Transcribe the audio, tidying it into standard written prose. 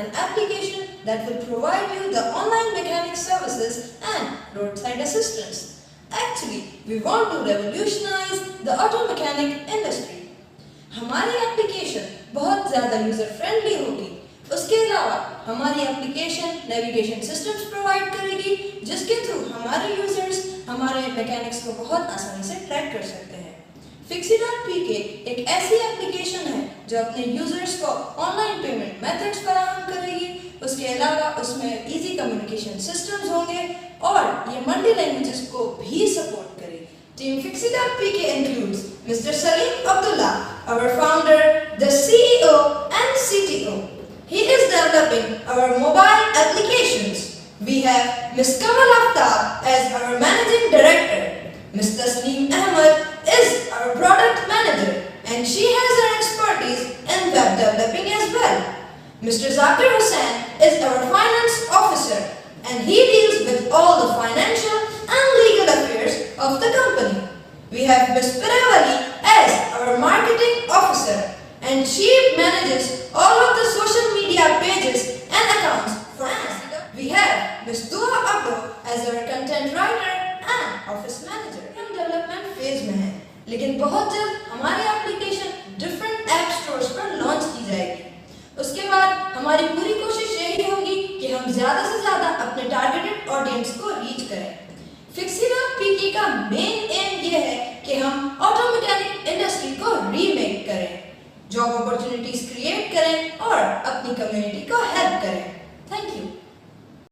an application that will provide you the online mechanic services and roadside assistance. Actually, we want to revolutionize the auto mechanic industry. हमारी application बहुत ज़्यादा user friendly होगी। उसके अलावा हमारी application navigation systems provide करेगी जिसके through हमारे यूजर्स हमारे मैकेनिक्स को बहुत आसानी से ट्रैक कर सकते हैं। Fixie.pk एक ऐसी एप्लीकेशन है जो अपने यूजर्स को ऑनलाइन पेमेंट मेथड्स फराहम करेगी। उसके अलावा उसमें इजी कम्युनिकेशन सिस्टम्स होंगे और ये मल्टी लैंग्वेजेस को भी सपोर्ट करेगी। Team Fixie.pk includes Mr. Saleem Bozdar, our founder, the CEO and CTO. He is developing our mobile applications. We have Ms. Kamal Aftab as our managing director. Mr. Saleem Ahmed is our product manager and she has her expertise in web developing as well. Mr. Zakir Hussain is our finance officer and he deals with all the financial and legal affairs of the company. We have Ms. Piravali as our marketing officer and she manages all of the social media pages and accounts for us. We have Ms. Dua Abdo as our content writer and office manager. हम development phase में हैं, लेकिन बहुत जल्द हमारी application different app stores पर launch की जाएगी। उसके बाद हमारी पूरी कोशिश यही होगी कि हम ज़्यादा से ज़्यादा अपने टारगेटेड ऑडियंस को रीच करें। Fixie.pk का मेन एम ये है कि हम ऑटो मैकेनिक इंडस्ट्री को रीमेक करें, जॉब अपॉर्चुनिटीज क्रिएट करें और अपनी कम्युनिटी को हेल्प करें। Thank you.